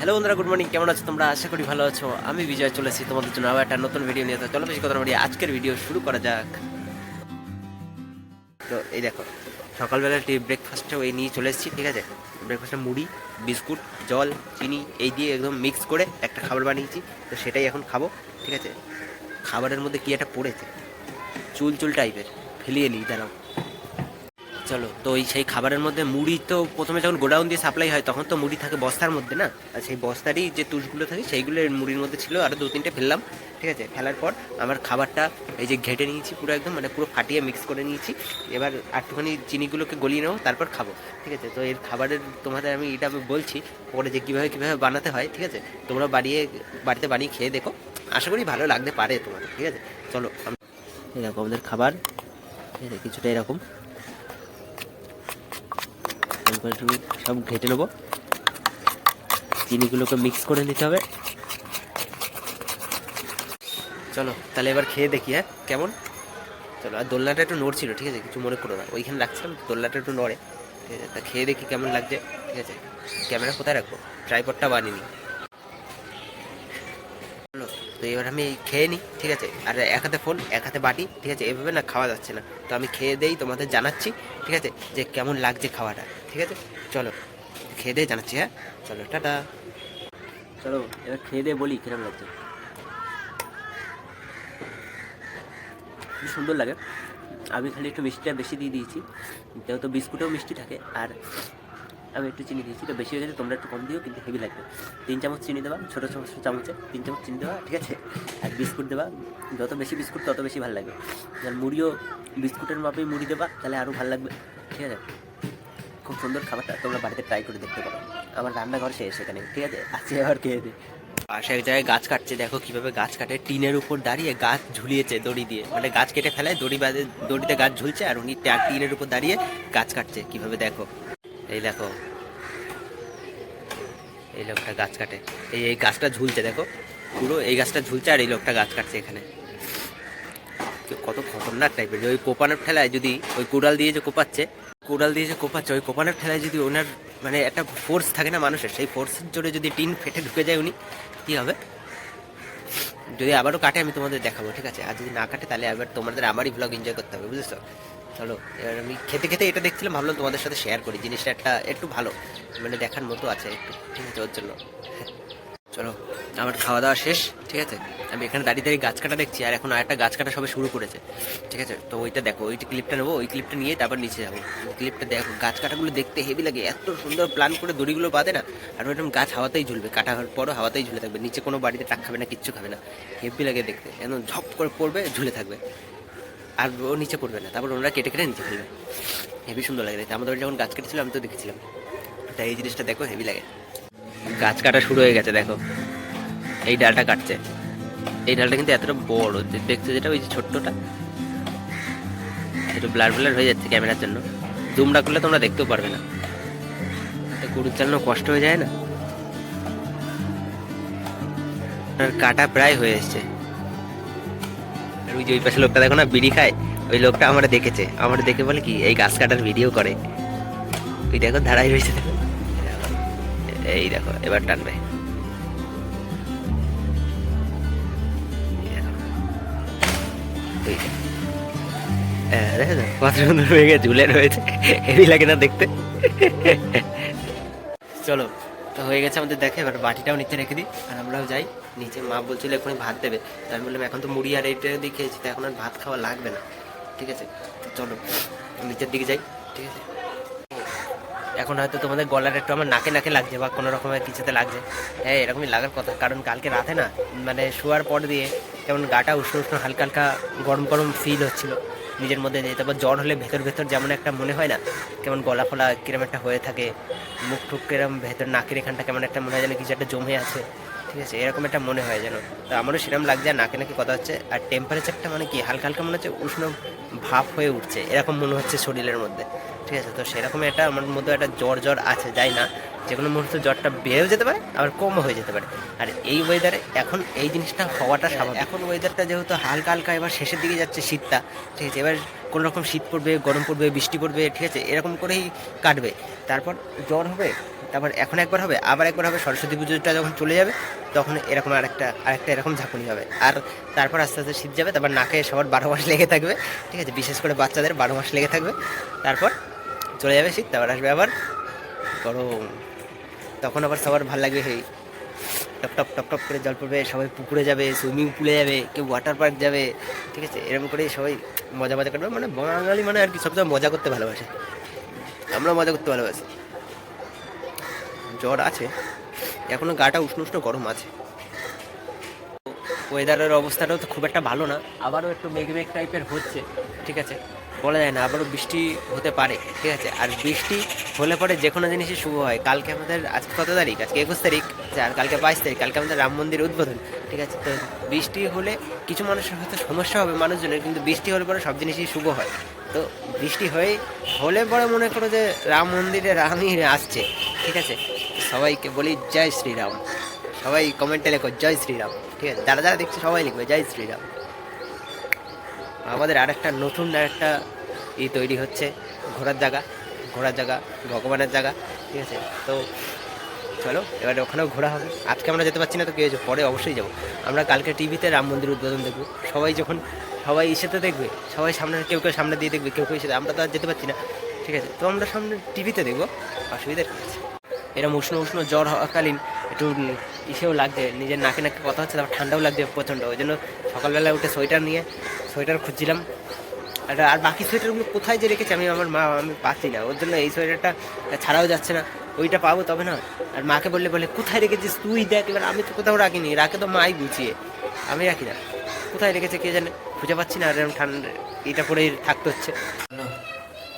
Hello বন্ধুরা, good morning. কেমন আছো তোমরা? আশা করি ভালো আছো। আমি বিজয় চলেছি তোমাদের জন্য আবার একটা নতুন ভিডিও নিয়ে। তো চলো বেশি কথা বলি, আজকের ভিডিও শুরু করা যাক। তো এই দেখো, সকালবেলা ব্রেকফাস্টটাও এই নিয়ে চলে এসেছি, ঠিক আছে। ব্রেকফাস্টে মুড়ি, বিস্কুট, জল, চিনি এই দিয়ে একদম মিক্স করে একটা খাবার বানিয়েছি। তো সেটাই এখন খাবো, ঠিক আছে। খাবারের মধ্যে কি একটা পড়েছে, চুল চুল টাইপের, ফেলিয়ে নিই, দাঁড়াও। চলো, তো ওই সেই খাবারের মধ্যে মুড়ি তো প্রথমে যখন গোডাউন দিয়ে সাপ্লাই হয় তখন তো মুড়ি থাকে বস্তার মধ্যে না, আর সেই বস্তারই যে তুষগুলো থাকে সেইগুলো মুড়ির মধ্যে ছিল, আরও দু তিনটে ফেললাম, ঠিক আছে। ফেলার পর আমার খাবারটা এই যে ঘেটে নিয়েছি পুরো একদম, মানে পুরো ফাটিয়ে মিক্স করে নিয়েছি। এবার একটুখানি চিনিগুলোকে গলিয়ে নেবো, তারপর খাবো, ঠিক আছে। তো এর খাবারের তোমাদের আমি এটা বলছি পরে যে কীভাবে কীভাবে বানাতে হয়, ঠিক আছে। তোমরা বাড়িতে বানিয়ে খেয়ে দেখো, আশা করি ভালো লাগতে পারে তোমাদের, ঠিক আছে। চলো, এরকম আমাদের খাবার, ঠিক আছে, কিছুটা এরকম সব ঘেটে নেবো, চিনিগুলোকে মিক্স করে নিতে হবে। চলো তাহলে এবার খেয়ে দেখি, হ্যাঁ কেমন। চলো, আর দোলনাটা একটু নড়ছিল, ঠিক আছে, কিছু মনে করো না, ওইখানে রাখছিলাম, দোলনাটা একটু নড়ে, ঠিক আছে। তা খেয়ে দেখি কেমন লাগছে, ঠিক আছে। ক্যামেরা কোথায় রাখবো, ট্রাইপডটা বানিয়ে নিই। চলো, তো এবার আমি খেয়ে নিই, ঠিক আছে। আর এক হাতে ফোন এক হাতে বাটি, ঠিক আছে, এভাবে না খাওয়া যাচ্ছে না। তো আমি খেয়ে দেই, তোমাদের জানাচ্ছি, ঠিক আছে, যে কেমন লাগছে খাওয়াটা, ঠিক আছে। চলো খেয়ে দিয়ে জানাচ্ছি, হ্যাঁ। চলো, টাটা। চলো এবার খেয়ে দিয়ে বলি কিরকম লাগছে। খুব সুন্দর লাগে। আমি খালি একটু মিষ্টিটা বেশি দিয়ে দিয়েছি, যেহেতু বিস্কুটেও মিষ্টি থাকে, আর আমি একটু চিনি দিয়েছি, তো বেশি হয়ে গেছে, তোমরা একটু কম দিও, কিন্তু হেভি লাগবে। 3 চামচ চিনি দেওয়া, ছোটো ছোটো চামচে 3 চামচ চিনি দেওয়া, ঠিক আছে। আর বিস্কুট দেওয়া, যত বেশি বিস্কুট তত বেশি ভালো লাগবে। আর মুড়িও বিস্কুটের মাপেই মুড়ি দেবা, তাহলে আরও ভালো লাগবে, ঠিক আছে। খুব সুন্দর খাবারটা, তোমরা বাড়িতে ট্রাই করে দেখতে পারো। আমার রান্নাঘর শেষ সেখানে, ঠিক আছে। আজকে আবার খেয়ে দিই। পাশে এক জায়গায় গাছ কাটছে, দেখো কিভাবে গাছ কাটে, টিনের উপর দাঁড়িয়ে গাছ ঝুলিয়েছে দড়ি দিয়ে, মানে গাছ কেটে ফেলায় দড়ি বাঁধে, দড়িতে গাছ ঝুলছে, আর উনি টিনের উপর দাঁড়িয়ে গাছ কাটছে কিভাবে, দেখো। এই দেখো, এই লোকটা গাছ কাটে, এই গাছটা ঝুলছে, দেখো পুরো এই গাছটা ঝুলছে, আর এই লোকটা গাছ কাটছে এখানে। কত খতরনাক টাইপের, যে ওই কোপানোর ঠেলায় যদি ওই কোদাল দিয়ে যে কোপাচ্ছে, ওই কোপানোর ঠেলায় যদি ওনার মানে একটা ফোর্স থাকে না মানুষের, সেই ফোর্সের জোরে যদি টিন ফেটে ঢুকে যায় উনি, কী হবে। যদি আবারও কাটে আমি তোমাদের দেখাবো, ঠিক আছে। আর যদি না কাটে তাহলে এবার তোমাদের আমারই ব্লগ এনজয় করতে হবে, বুঝেছো। চলো, এবার আমি খেতে খেতে এটা দেখছিলাম, ভাবলাম তোমাদের সাথে শেয়ার করি, জিনিসটা একটু ভালো, মানে দেখার মতো আছে একটু, ঠিক আছে, ওর জন্য। চলো, আমার খাওয়া দাওয়া শেষ, ঠিক আছে। আমি এখানে দাঁড়িয়ে দাঁড়িয়ে গাছ কাটা দেখছি, আর এখন আরেকটা গাছ কাটা সবে শুরু করেছে, ঠিক আছে। তো ওইটা দেখো, ওইটা ক্লিপটা নেবো, ওই ক্লিপটা নিয়ে তারপর নিচে যাবো। ক্লিপটা দেখো, গাছ কাটাগুলো দেখতে হেভি লাগে, এত সুন্দর প্ল্যান করে দড়িগুলো বাঁধে না, আর ওইরকম গাছ হাওয়াতেই ঝুলবে, কাটা হওয়ার পরও হাওয়াতেই ঝুলে থাকবে, নিচে কোনো বাড়িতে টাক খাবে না, কিচ্ছু খাবে না, হেভি লাগে দেখতে, একদম ঝপ করে পড়বে, ঝুলে থাকবে, আর ও নিচে পড়বে না, তারপর ওনারা কেটে কেটে নিচে ফেলবে, হেভি সুন্দর লাগে দেখতে। আমাদের যখন গাছ কেটেছিল আমি তো দেখেছিলাম, তাই এই জিনিসটা দেখো হেভি লাগে। গাছ কাটা শুরু হয়ে গেছে, দেখো এই ডালটা কাটছে, এই ডালটা কিন্তু এতটা বড় দেখছো, যেটা ওই যে ছোট্টটা একটু ব্লার ব্লার হয়ে যাচ্ছে ক্যামেরার জন্য, জুমটা করলে তোমরা দেখতেও পারবে না, গরুর চালানো কষ্ট হয়ে যায় না। আর কাটা প্রায় হয়ে এসছে, আর ওই যে ওই পাশে লোকটা দেখো না, বিড়ি খায়, ওই লোকটা আমরা দেখেছে, আমার দেখে বলে কি এই গাছ কাটার ভিডিও করে, ওই দেখো দাঁড়াই রয়েছে, দেখো এই দেখো এবার টানবে, কত সুন্দর হয়ে গেছে, ঝুলে রয়েছে, হেভি লাগে না দেখতে। চলো, তো হয়ে গেছে আমাদের, দেখে এবার বাটিটাও নিচে রেখে দিই, আর আমরাও যাই নিচে। মা বলছিল এখনই ভাত দেবে, তো আমি বললাম এখন তো মুড়ি আর এইটা দিয়ে খেয়েছি, তো এখন আর ভাত খাওয়া লাগবে না, ঠিক আছে। তো চলো নিচের দিকে যাই, ঠিক আছে। এখন হয়তো তোমাদের গলার একটু আমার নাকে নাকে লাগছে, বা কোনো রকমের কিছুতে লাগছে, হ্যাঁ এরকমই লাগার কথা, কারণ কালকে রাতে না, মানে শোয়ার পর দিয়ে কেমন গাটা উষ্ণ উষ্ণ হালকা হালকা গরম গরম ফিল হচ্ছিলো নিজের মধ্যে, যে তারপর জ্বর হলে ভেতর ভেতর যেমন একটা মনে হয় না, কেমন গলা ফলা কিরম একটা হয়ে থাকে, মুখ টুক কিরম ভেতর নাকের এখানটা কেমন একটা মনে হয় যেন কিছু একটা জমে আছে, ঠিক আছে, এরকম একটা মনে হয় যেন। তো আমারও সেরকম লাগছে, আর নাকে নাকি কথা হচ্ছে, আর টেম্পারেচারটা মানে কি হালকা হালকা মনে হচ্ছে উষ্ণ ভাব হয়ে উঠছে, এরকম মনে হচ্ছে শরীরের মধ্যে, ঠিক আছে। তো সেরকম একটা আমার মধ্যে একটা জ্বর জ্বর আছে, যাই না, যে কোনো মুহূর্তে জ্বরটা বেড়েও যেতে পারে, আবার কমও হয়ে যেতে পারে। আর এই ওয়েদারে এখন এই জিনিসটা হওয়াটা স্বাভাবিক। এখন ওয়েদারটা যেহেতু হালকা হালকা এবার শেষের দিকে যাচ্ছে শীতটা, ঠিক আছে, এবার কোনো রকম শীত পড়বে, গরম পড়বে, বৃষ্টি পড়বে, ঠিক আছে, এরকম করেই কাটবে, তারপর জ্বর হবে, তারপর এখন একবার হবে, আবার একবার হবে সরস্বতী পুজোটা যখন চলে যাবে তখন এরকম আরেকটা এরকম ঝাঁকুনি হবে। আর তারপর আস্তে আস্তে শীত যাবে, তারপর নাকে সবার 12 মাস লেগে থাকবে, ঠিক আছে, বিশেষ করে বাচ্চাদের 12 মাস লেগে থাকবে। তারপর চলে যাবে শীত, তারপর আসবে আবার গরম। তখন আবার সবার ভালো লাগবে, সেই টপ টপ টপ টপ করে জল পড়বে, সবাই পুকুরে যাবে, সুইমিং পুলে যাবে, কেউ ওয়াটার পার্ক যাবে, ঠিক আছে, এরকম করে সবাই মজা করবে। মানে বাঙালি মানে আর কি সবসময় মজা করতে ভালোবাসে, আমরা মজা করতে ভালোবাসি। জ্বর আছে এখনো, গাটা উষ্ণ উষ্ণ গরম আছে। ওয়েদারের অবস্থাটাও তো খুব একটা ভালো না, আবারও একটু মেঘ টাইপের হচ্ছে, ঠিক আছে, বলা যায় না, আবারও বৃষ্টি হতে পারে, ঠিক আছে। আর বৃষ্টি হলে পরে যে কোনো জিনিসই শুভ হয়। কালকে আমাদের, আজকে কত তারিখ, আজকে 21 তারিখ, আর কালকে 22 তারিখ, কালকে আমাদের রাম মন্দির উদ্বোধন, ঠিক আছে। তো বৃষ্টি হলে কিছু মানুষের হয়তো সমস্যা হবে মানুষজনের, কিন্তু বৃষ্টি হলে পরে সব জিনিসই শুভ হয়। তো বৃষ্টি হলে পরে মনে করো যে রাম মন্দিরে রামই আসছে, ঠিক আছে। সবাইকে বলি জয় শ্রীরাম, সবাই কমেন্টে লেখো জয় শ্রীরাম, ঠিক আছে, যারা যারা দেখছে সবাই লিখবে জয় শ্রীরাম। আমাদের আরেকটা নতুন আরেকটা তৈরি হচ্ছে, ঘোরার জায়গা, ভগবানের জায়গা, ঠিক আছে। তো চলো এবার ওখানেও ঘোরা হবে। আজকে আমরা যেতে পারছি না তো কি হয়েছে, পরে অবশ্যই যাবো। আমরা কালকে টিভিতে রাম মন্দির উদ্বোধন দেখবো, সবাই ইসেতে দেখবে, সবাই সামনে, কেউ সামনে দিয়ে দেখবে, কেউ ইসেতে, আমরা তো আর যেতে পারছি না, ঠিক আছে। তো আমরা সামনে টিভিতে দেখবো, অসুবিধার কী আছে। এরকম উষ্ণ জ্বর হওয়াকালীন একটু ইসেও লাগছে, নিজের নাকে কথা হচ্ছে, তারপর ঠান্ডাও লাগছে প্রচণ্ড। ওই জন্য সকালবেলায় উঠে সোয়েটার খুঁজছিলাম। আর বাকি সোয়েটারগুলো কোথায় যে রেখেছি আমি পাচ্ছি না, ওর জন্য এই সোয়েটারটা ছাড়াও যাচ্ছে না, ওইটা পাবো তবে না। আর মাকে বললে কোথায় রেখেছিস তুই দেখ, এবার আমি তো কোথাও রাখিনি, রাখে তো মাই গুছিয়ে, আমি রাখি না, কোথায় রেখেছে কে জানে, খুঁজে পাচ্ছি না। আর এরকম ঠান্ডা এটা পরেই থাকতে হচ্ছে।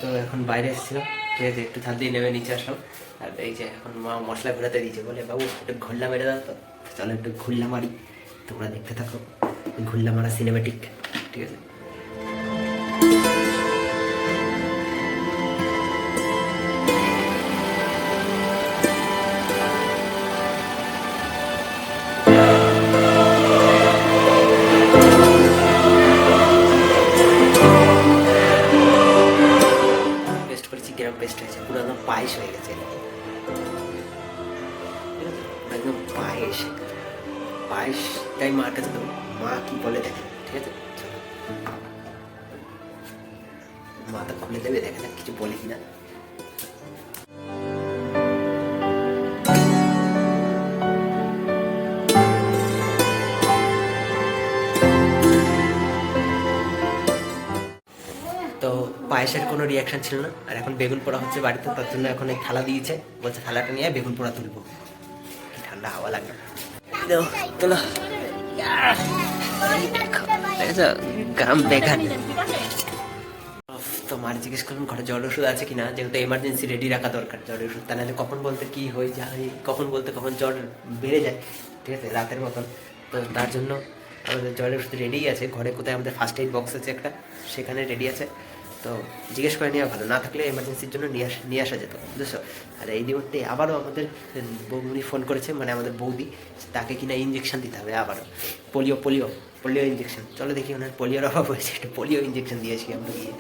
তো এখন বাইরে এসেছিলাম, ঠিক আছে, একটু ধান দিয়ে নেমে নিচে আসলাম। আর এই যে এখন মা মশলা ঘোরাতে দিয়েছে, বলে বাবু একটু ঘুল্লা মেরে দাও, তো চলো একটু ঘুল্লা মারি, তোমরা দেখতে থাকো ঘুল্লা মারা সিনেমেটিক, ঠিক আছে। পেস্ট হয়েছে, পুরো একদম পায়েস হয়ে গেছে, একদম পায়েসটাই মার কাছে দেবো, মা কি বলে দেখে, ঠিক আছে। মা তো খুলে দেবে, দেখা যাক কিছু বলে কিনা। তো পায়েসের কোনো রিয়াকশন ছিল না। আর এখন বেগুন পোড়া হচ্ছে বাড়িতে, তার জন্য এখন এই থালা দিয়েছে, বলছে থালাটা নিয়ে বেগুন পোড়া তুলবো। কি ঠান্ডা হাওয়া লাগলো, তোলো গ্রাম বেগান। তো মার জিজ্ঞেস করলাম ঘরে জ্বর ওষুধ আছে কিনা, যেহেতু এমার্জেন্সি রেডি রাখা দরকার জ্বরের ওষুধ, তা নাহলে কখন বলতে কি হয়ে যায়, কখন জ্বর বেড়ে যায়, ঠিক আছে, রাতের মতন। তো তার জন্য আমাদের জ্বরের ওষুধ রেডিই আছে ঘরে, কোথায় আমাদের ফার্স্ট এইড বক্স আছে একটা, সেখানে রেডি আছে। তো জিজ্ঞেস করে নেওয়া ভালো, না থাকলে এমার্জেন্সির জন্য নিয়ে আসা যেত, বুঝেছো। আর এই মুহূর্তে আবারও আমাদের বৌমনি ফোন করেছে, মানে আমাদের বৌদি, তাকে কিনা ইঞ্জেকশন দিতে হবে আবারও, পোলিও ইঞ্জেকশন। চলো দেখি ওনার পোলিওর অভাব হয়েছে, একটু পোলিও ইঞ্জেকশন দিয়েছি আমরা গিয়ে।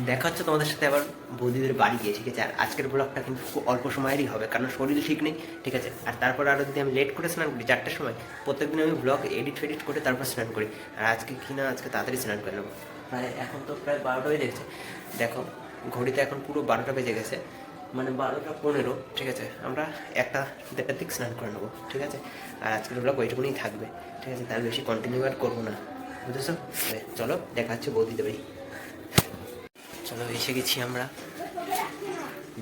দেখা হচ্ছে তোমাদের সাথে আবার বৌদিদের বাড়ি গিয়ে, ঠিক আছে। আর আজকের ব্লগটা কিন্তু খুব অল্প সময়েরই হবে, কারণ শরীর ঠিক নেই, ঠিক আছে। আর তারপর আরও যদি আমি লেট করে স্নান করি 4টার সময়, প্রত্যেকদিন আমি ব্লগ এডিট করে তারপর স্নান করি। আর আজকে আজকে তাড়াতাড়ি স্নান করে নেবো, এখন তো প্রায় 12টা বেজে গেছে, দেখো ঘড়িতে এখন পুরো 12টা বেজে গেছে, মানে 12টা 15, ঠিক আছে। আমরা 1টা-1:30 দিক স্নান করে নেবো, ঠিক আছে। আর আজকের ব্লগ ওইটুকুনি থাকবে, ঠিক আছে, তার বেশি কন্টিনিউ আর করবো না, বুঝেছো। চলো দেখা হচ্ছে বৌদিদের বাড়ি। চলো এসে গেছি আমরা,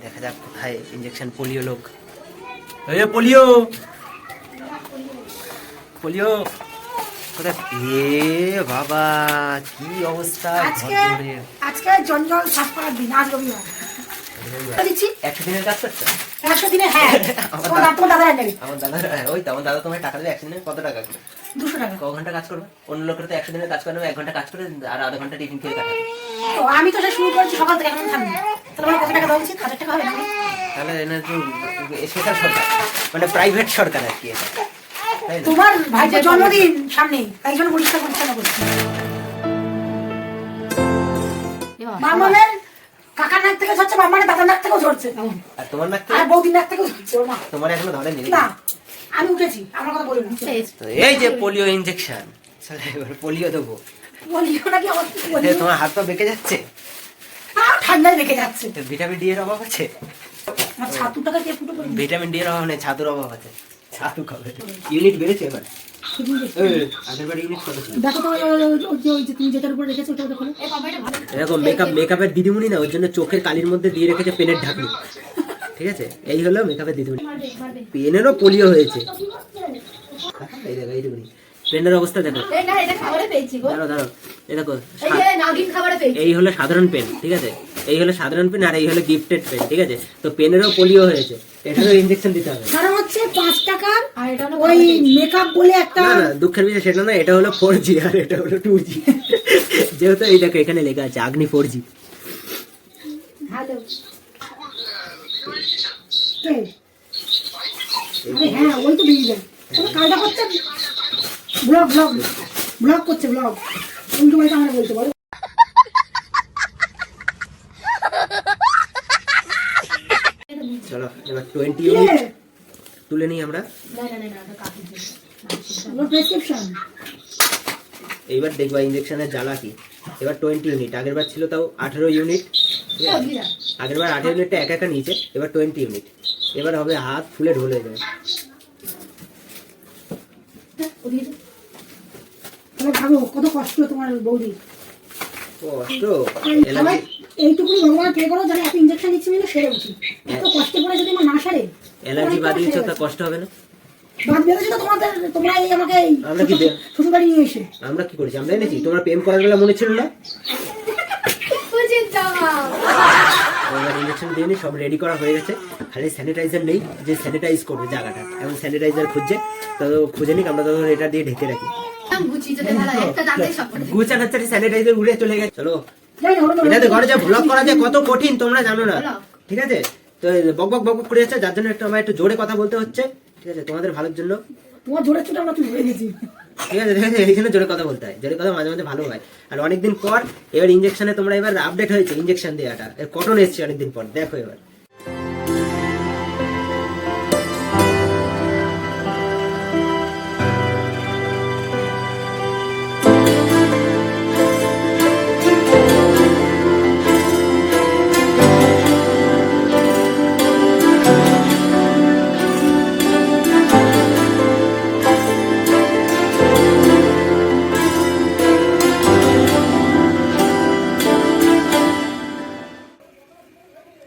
দেখা যাক কোথায় ইঞ্জেকশন। পোলিও লোক, পোলিও কোথায়? এ বাবা কি অবস্থা, আজকে জঞ্জল সাফ করার দিন, আজ রবিবার। 100 দিনের কাজ করছো? 100 দিনের, হ্যাঁ। আমার দাদা তোমায় টাকা দেবে 100 দিনে, কত টাকা করে? 200 টাকা। ক ঘন্টা কাজ করবে? অন্য লোকের তো 100 দিনের কাজ করে 1 ঘন্টা কাজ করে আর আধা ঘন্টা টিফিন খেয়ে কাটাবে। তো আমি তো শুরু করেছি সকাল থেকে, এখন থামি, তাহলে কত টাকা দেওয়া উচিত? 1000 টাকা হবে না? তাহলে স্পেশাল সরকার, মানে প্রাইভেট সরকার আর কি এটা। তোমার ভাইয়ের জন্মদিন সামনে, তাই জন্য পরিষ্কার করছি। মামনের কাকার নাক থেকে ঝরছে, মামার দাদার নাক থেকেও ঝরছে এমন। আর তোমার নাক আর বৌদির নাক থেকেও ঝরছে ওর মা। তোমার এখনো ধরেনি না আমি উঠেছি, আমার কথা বলুন। তো এই যে পোলিও ইনজেকশন, এবার পোলিও দেবো। বলিও নাকি আমার তোমার হাত পা বেঁকে যাচ্ছে, ঠান্ডায় রেখে যাচ্ছে। ভিটামিন ডি এর অভাব আছে। আমার ছাতুটাকে কে ফুটো করে ভিটামিন ডি এর অভাব নেই, ছাতুর অভাব আছে। ছাতু খাবে। ইউনিট বেড়েছে এবার। আগেরবার ইউনিট কত ছিল? দেখো তো ওই যে তুমি যেটার উপর রেখেছো ওটা দেখো। এরকম মেকআপের দিদিমণি না ওর জন্য চোখের কালির মধ্যে দিয়ে রেখেছে পেনের ঢাকনি। ঠিক আছে, এই হলো মেকআপের দিদিমণি। পেনেরও পোলিও হয়েছে। এই দেখো এইটুকুনি পেনের অবস্থা দেখো। দাঁড়াও দাঁড়াও, এই দেখো এই হলো সাধারণ পেন, ঠিক আছে, এই হলো সাধারণ পেন আর এই হলো গিফটেড পেন, ঠিক আছে। তো পেনেরও পোলিও হয়েছে, এটারও ইনজেকশন দিতে হবে। কারণ হচ্ছে 5 টাকার ওই মেকআপ বলে একটা। না না, দুঃখের বিষয় সেটা না, এটা হলো 4G আর এটা হলো 2G। যেহেতু এই দেখো এখানে লেখা আছে আগ্নি 4G। হ্যালো হ্যাঁ ওই তো দিয়ে যায় কাজটা করছে, ব্লগ করছে, ব্লগ উল্টো পাল্টা আমরা বলতে পারো। চলো এবার 20 ইউনিট তুলে নিই আমরা। প্রেসক্রিপশন এইবার দেখবা ইনজেকশনের জ্বালা কি। এবার 20 ইউনিট, আগের বার ছিল তাও 18 ইউনিট। আগের বার 18 ইউনিটটা একা একা নিয়েছে, এবার 20 ইউনিট। এবার হবে হাত ফুলে ঢোল হয়ে যাবে। ভাবো কত কষ্ট তোমার বৌদি। কষ্ট এইটুকুনি ভগবান প্রে করো যারা এত ইনজেকশন দিচ্ছে মানে সেরে উচিত। এত কষ্ট করে যদি আমার না সারে, অ্যালার্জি বাদ দিয়েছো তা কষ্ট হবে না? বাদ বেরোছে তো তোমাদের, তোমরা এই আমাকে আমরা কি শ্বশুর বাড়ি নিয়ে এসে আমরা কি করেছি? আমরা এনেছি? তোমার প্রেম করার বেলা মনে ছিল না? ইনজেকশন দিয়ে সব রেডি করা হয়ে গেছে, খালি স্যানিটাইজার নেই যে স্যানিটাইজ করবে জায়গাটা। এখন স্যানিটাইজার খুঁজছে, তো খুঁজে নিক, আমরা তখন এটা দিয়ে ঢেকে রাখি। গুছানোর স্যানিটাইজার উড়ে চলে গেছে। চলো এটাতে ঘরে যা ব্লগ করা যায় কত কঠিন তোমরা জানো না, ঠিক আছে। তো বক বক বক করে যাচ্ছে, যার জন্য একটু আমার একটু জোরে কথা বলতে হচ্ছে, ঠিক আছে, তোমাদের ভালোর জন্য। তোমার জোরে ছোট আমরা তুই হয়ে গেছি, ঠিক আছে, ঠিক আছে, এই জন্য জোরে কথা বলতে হয়, জোরে কথা মাঝে মাঝে ভালো হয়। আর অনেকদিন পর এবার ইনজেকশনে তোমরা এবার আপডেট হয়েছে, ইনজেকশন দেওয়াটা কটন এসছে অনেকদিন পর, দেখো এবার।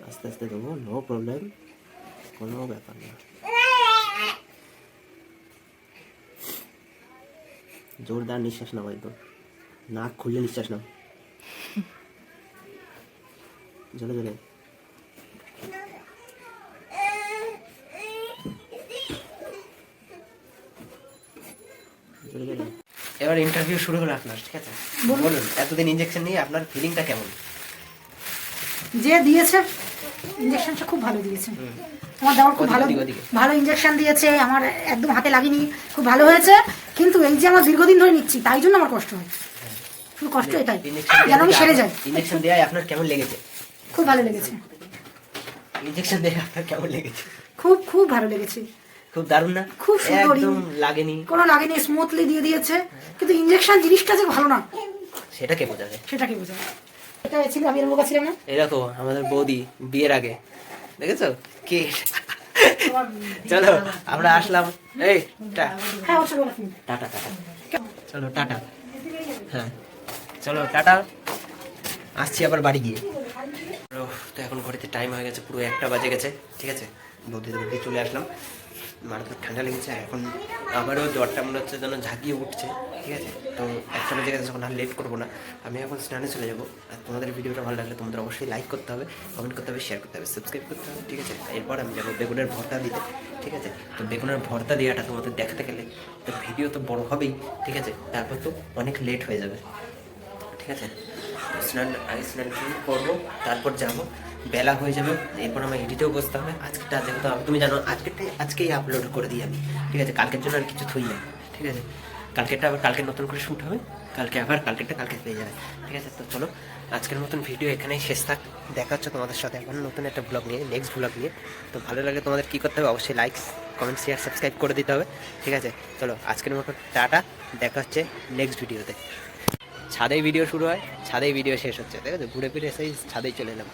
আস্তে আস্তে দেবো, নো প্রবলেম, কোনো ব্যাপার না। জোরদার নিঃশ্বাস নাও, একদম নাক খুললে নিঃশ্বাস নাও, জোরে জোরে। এবার ইন্টারভিউ শুরু হলো আপনার, ঠিক আছে। বলুন এতদিন ইনজেকশন নিয়ে আপনার ফিলিংটা কেমন? যে দিয়েছে ইনজেকশনটা খুব ভালো দিয়েছে, আমার দেওয়ার খুব ভালো ভালো ইনজেকশন দিয়েছে, আমার একদম হাতে লাগেনি, খুব ভালো হয়েছে। কিন্তু এই যে আমার দীর্ঘদিন ধরে নিচ্ছি তাই জন্য আমার কষ্ট হয়, শুধু কষ্ট এটাই যেন আমি সেরে যাই। ইনজেকশন দেওয়ায় আপনার কেমন লেগেছে? খুব ভালো লেগেছে। ইনজেকশন দেওয়ায় আপনার কেমন লেগেছে? খুব খুব ভালো লেগেছে, খুব দারুণ না? খুব সুন্দর, একদম লাগেনি, কোনো লাগেনি, স্মুথলি দিয়ে দিয়েছে। কিন্তু ইনজেকশন জিনিসটা যে ভালো না সেটা কে বোঝাবে? সেটা কি বোঝাবে? এটা ছিল আমি এর মুখ ছিল না। এই দেখো আমাদের বৌদি বিয়ের আগে, দেখেছো কি? চলো আমরা আসলাম, এই হ্যাঁ অবশ্যই বলো। টাটা টাটা, চলো টাটা। হ্যাঁ চলো টাটা, আসছি আবার বাড়ি গিয়ে। তো এখন ঘড়িতে টাইম হয়ে গেছে, পুরো 1টা বাজে গেছে, ঠিক আছে। বৌদিদের বাড়ি চলে আসলাম, মার তো ঠান্ডা লেগেছে, এখন আমারও জ্বরটা মনে হচ্ছে যেন ঝাঁকিয়ে উঠছে, ঠিক আছে। তো 1টা বাজে গেছে, যখন আর লেট করবো না, আমি এখন স্নানে চলে যাবো। আর তোমাদের ভিডিওটা ভালো লাগলে তোমাদের অবশ্যই লাইক করতে হবে, কমেন্ট করতে হবে, শেয়ার করতে হবে, সাবস্ক্রাইব করতে হবে, ঠিক আছে। এরপর আমি যাবো বেগুনের ভর্তা দিতে, ঠিক আছে। তো বেগুনের ভর্তা দেওয়াটা তোমাদের দেখাতে গেলে তো ভিডিও তো বড় হবেই, ঠিক আছে, তারপর তো অনেক লেট হয়ে যাবে, ঠিক আছে। স্নান করবো, তারপর যাবো, বেলা হয়ে যাবে, এরপর আমার এডিটেও বসতে হবে। আজকেটা যেহেতু তুমি জানো আজকেই আপলোড করে দিই আমি, ঠিক আছে, কালকের জন্য আর কিছু থই না, ঠিক আছে। কালকেটা আবার কালকে নতুন করে শ্যুট হবে, কালকেটা কালকে পেয়ে যাবে। ঠিক আছে, তো চলো আজকের মতন ভিডিও এখানেই শেষ থাক। দেখা হচ্ছে তোমাদের সাথে এখন নতুন একটা ব্লগ নিয়ে, নেক্সট ব্লগ নিয়ে। তো ভালো লাগে তোমাদের কী করতে হবে, অবশ্যই লাইক, কমেন্ট, শেয়ার, সাবস্ক্রাইব করে দিতে হবে। ঠিক আছে, চলো আজকের মতো টাটা, দেখা হচ্ছে নেক্সট ভিডিওতে। ছাদেই ভিডিও শুরু হয়, ছাদেই ভিডিও শেষ হচ্ছে, ঠিক আছে, ঘুরে ফিরে সেই ছাদেই চলে এলাম।